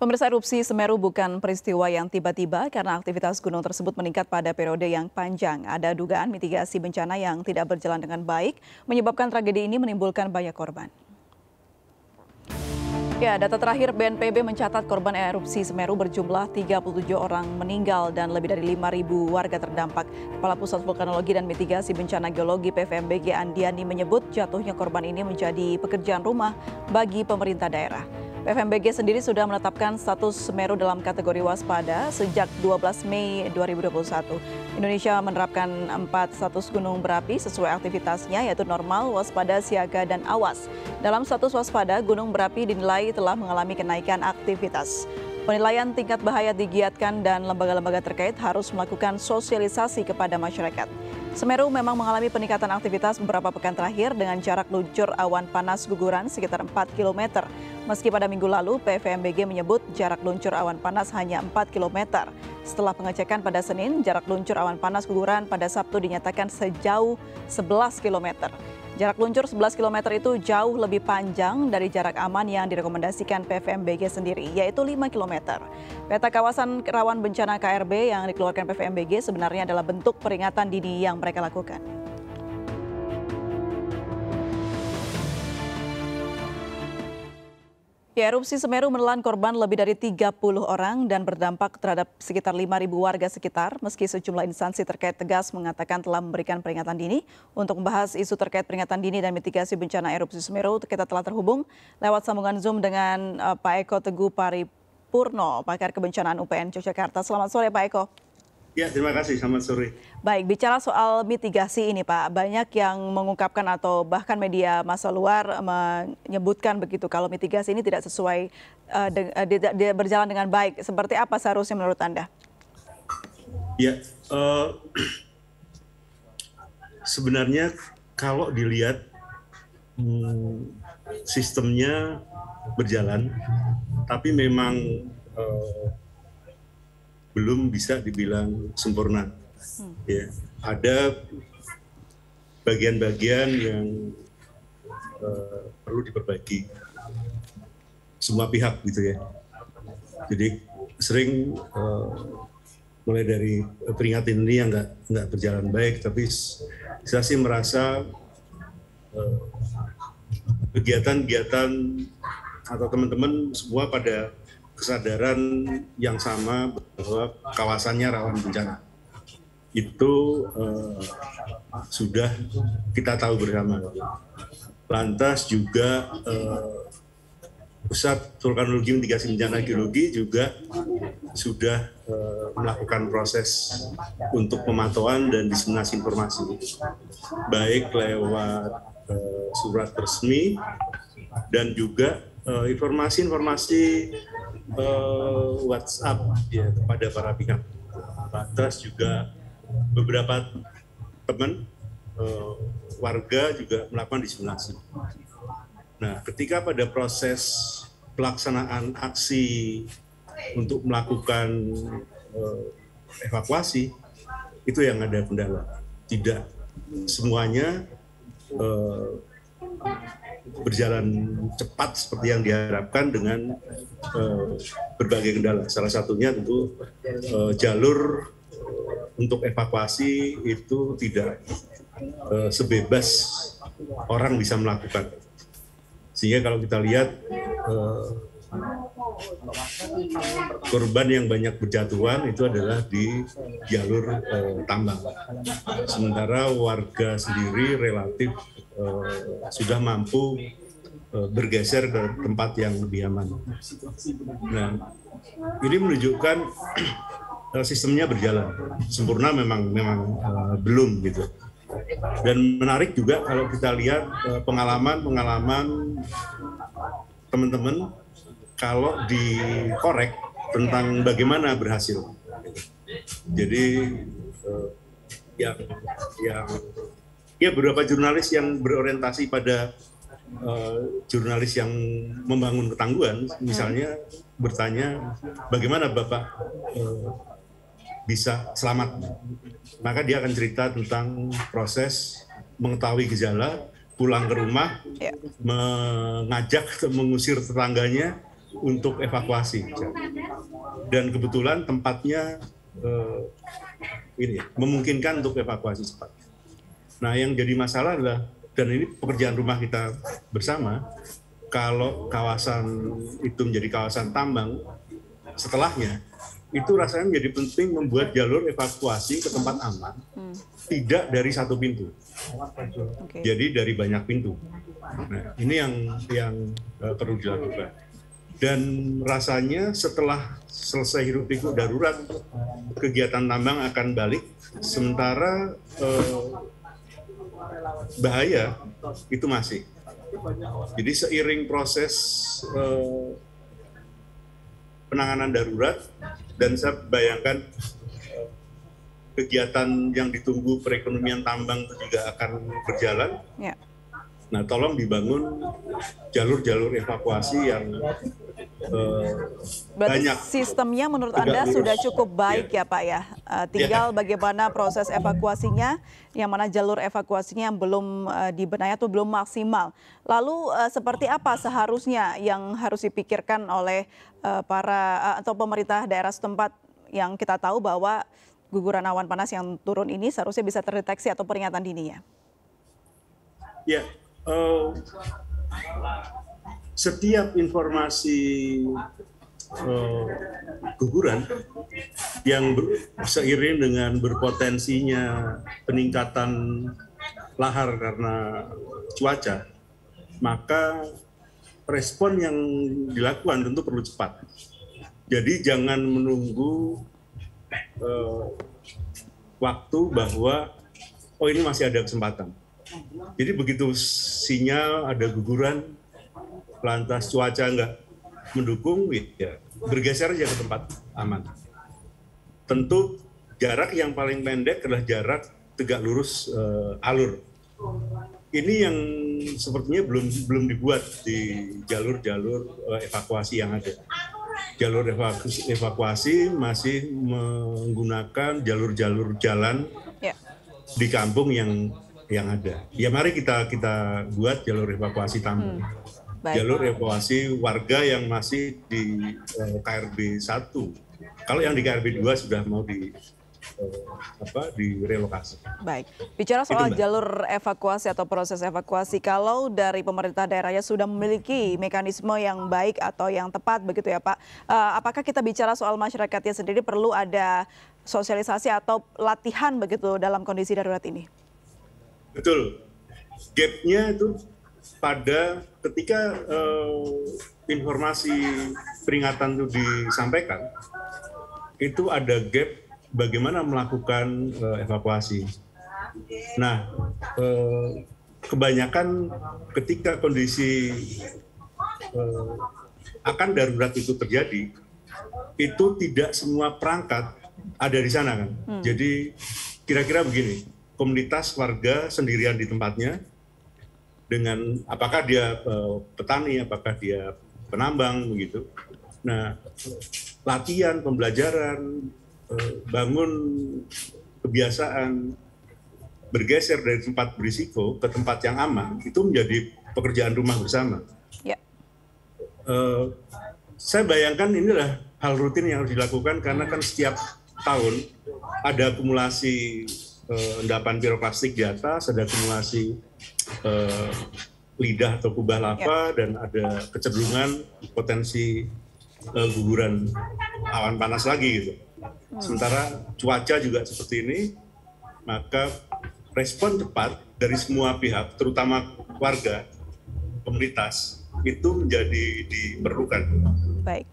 Pemirsa, erupsi Semeru bukan peristiwa yang tiba-tiba karena aktivitas gunung tersebut meningkat pada periode yang panjang. Ada dugaan mitigasi bencana yang tidak berjalan dengan baik, menyebabkan tragedi ini menimbulkan banyak korban. Ya, data terakhir BNPB mencatat korban erupsi Semeru berjumlah 37 orang meninggal dan lebih dari 5.000 warga terdampak. Kepala Pusat Vulkanologi dan Mitigasi Bencana Geologi PVMBG Andiani menyebut jatuhnya korban ini menjadi pekerjaan rumah bagi pemerintah daerah. PVMBG sendiri sudah menetapkan status Semeru dalam kategori waspada sejak 12 Mei 2021. Indonesia menerapkan 4 status gunung berapi sesuai aktivitasnya, yaitu normal, waspada, siaga, dan awas. Dalam status waspada, gunung berapi dinilai telah mengalami kenaikan aktivitas. Penilaian tingkat bahaya digiatkan dan lembaga-lembaga terkait harus melakukan sosialisasi kepada masyarakat. Semeru memang mengalami peningkatan aktivitas beberapa pekan terakhir dengan jarak luncur awan panas guguran sekitar 4 km. Meski pada minggu lalu PVMBG menyebut jarak luncur awan panas hanya 4 km. Setelah pengecekan pada Senin, jarak luncur awan panas guguran pada Sabtu dinyatakan sejauh 11 km. Jarak luncur 11 km itu jauh lebih panjang dari jarak aman yang direkomendasikan PVMBG sendiri, yaitu 5 km. Peta kawasan rawan bencana KRB yang dikeluarkan PVMBG sebenarnya adalah bentuk peringatan dini yang mereka lakukan. Ya, erupsi Semeru menelan korban lebih dari 30 orang dan berdampak terhadap sekitar 5.000 warga sekitar. Meski sejumlah instansi terkait tegas mengatakan telah memberikan peringatan dini. Untuk membahas isu terkait peringatan dini dan mitigasi bencana erupsi Semeru, kita telah terhubung lewat sambungan Zoom dengan Pak Eko Teguh Paripurno, pakar kebencanaan UPN Yogyakarta. Selamat sore, Pak Eko. Ya, terima kasih. Selamat sore. Baik, bicara soal mitigasi ini, Pak, banyak yang mengungkapkan atau bahkan media massa luar menyebutkan begitu kalau mitigasi ini tidak sesuai, tidak berjalan dengan baik. Seperti apa seharusnya menurut Anda? Ya, sebenarnya kalau dilihat sistemnya berjalan, tapi memang belum bisa dibilang sempurna. Ya, ada bagian-bagian yang perlu diperbaiki semua pihak gitu ya. Jadi sering mulai dari peringatan ini yang nggak berjalan baik, tapi saya sih merasa kegiatan-kegiatan atau teman-teman semua pada kesadaran yang sama bahwa kawasannya rawan bencana. Itu sudah kita tahu bersama. Lantas juga Pusat Vulkanologi Mitigasi Bencana Geologi juga sudah melakukan proses untuk pemantauan dan diseminasi informasi, baik lewat surat resmi dan juga informasi-informasi WhatsApp ya kepada para pihak. Lantas juga beberapa teman warga juga melakukan diseminasi. Nah, ketika pada proses pelaksanaan aksi untuk melakukan evakuasi, itu yang ada kendala. Tidak semuanya berjalan cepat seperti yang diharapkan dengan berbagai kendala. Salah satunya tentu jalur untuk evakuasi itu tidak sebebas orang bisa melakukan. Sehingga kalau kita lihat korban yang banyak berjatuhan itu adalah di jalur tambang. Sementara warga sendiri relatif sudah mampu bergeser ke tempat yang lebih aman. Nah, ini menunjukkan sistemnya berjalan. Sempurna memang belum gitu. Dan menarik juga kalau kita lihat pengalaman teman-teman kalau dikorek tentang bagaimana berhasil. Jadi ya beberapa jurnalis yang berorientasi pada jurnalis yang membangun ketangguhan, misalnya bertanya bagaimana Bapak bisa selamat, maka dia akan cerita tentang proses mengetahui gejala, pulang ke rumah, mengajak atau mengusir tetangganya untuk evakuasi. Dan kebetulan tempatnya ini memungkinkan untuk evakuasi cepat. Nah, yang jadi masalah adalah, dan ini pekerjaan rumah kita bersama, kalau kawasan itu menjadi kawasan tambang, setelahnya itu rasanya menjadi penting membuat jalur evakuasi ke tempat aman tidak dari satu pintu, jadi dari banyak pintu. Nah, ini yang perlu dilakukan. Dan rasanya setelah selesai hiruk pikuk darurat, kegiatan tambang akan balik, sementara bahaya itu masih. Jadi seiring proses penanganan darurat, dan saya bayangkan kegiatan yang ditunggu perekonomian tambang itu juga akan berjalan. Ya. Nah, tolong dibangun jalur-jalur evakuasi yang berarti banyak. Sistemnya menurut Anda sudah cukup baik ya Pak ya? Tinggal bagaimana proses evakuasinya, yang mana jalur evakuasinya yang belum dibenahi atau belum maksimal. Lalu seperti apa seharusnya yang harus dipikirkan oleh para atau pemerintah daerah setempat, yang kita tahu bahwa guguran awan panas yang turun ini seharusnya bisa terdeteksi atau peringatan dini ya? Ya, setiap informasi guguran yang seiring dengan berpotensinya peningkatan lahar karena cuaca, maka respon yang dilakukan tentu perlu cepat. Jadi jangan menunggu waktu bahwa oh ini masih ada kesempatan. Jadi begitu sinyal ada guguran, lantas cuaca nggak mendukung, ya bergeser aja ke tempat aman. Tentu jarak yang paling pendek adalah jarak tegak lurus alur. Ini yang sepertinya belum dibuat di jalur-jalur evakuasi yang ada. Jalur evakuasi masih menggunakan jalur-jalur jalan di kampung yang ada. Ya mari kita buat jalur evakuasi tambang. Jalur evakuasi warga yang masih di KRB 1. Kalau yang di KRB 2 sudah mau direlokasi. Baik. Bicara soal jalur evakuasi atau proses evakuasi, kalau dari pemerintah daerahnya sudah memiliki mekanisme yang baik atau yang tepat begitu ya Pak, apakah kita bicara soal masyarakatnya sendiri perlu ada sosialisasi atau latihan begitu dalam kondisi darurat ini? Betul. Gap-nya itu pada ketika informasi peringatan itu disampaikan, itu ada gap bagaimana melakukan evakuasi. Nah, kebanyakan ketika kondisi akan darurat itu terjadi, itu tidak semua perangkat ada di sana kan. Jadi kira-kira begini, komunitas warga sendirian di tempatnya, dengan apakah dia petani, apakah dia penambang begitu. Nah, latihan, pembelajaran, bangun kebiasaan bergeser dari tempat berisiko ke tempat yang aman, itu menjadi pekerjaan rumah bersama. Ya. Saya bayangkan inilah hal rutin yang harus dilakukan, karena kan setiap tahun ada akumulasi endapan piroklastik di atas, ada akumulasi lidah atau kubah lava, dan ada kecenderungan potensi guguran awan panas lagi gitu. Sementara cuaca juga seperti ini, maka respon cepat dari semua pihak, terutama warga, komunitas, itu menjadi diperlukan. Baik.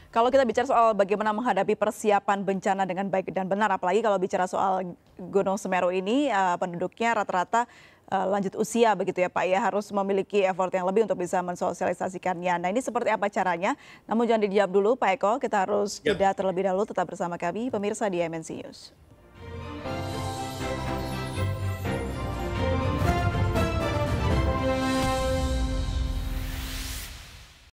Kalau kita bicara soal bagaimana menghadapi persiapan bencana dengan baik dan benar, apalagi kalau bicara soal Gunung Semeru ini, penduduknya rata-rata lanjut usia begitu ya Pak ya, harus memiliki effort yang lebih untuk bisa mensosialisasikannya. Nah, ini seperti apa caranya? Namun jangan dijawab dulu Pak Eko, kita harus jeda terlebih dahulu. Tetap bersama kami pemirsa di MNC News.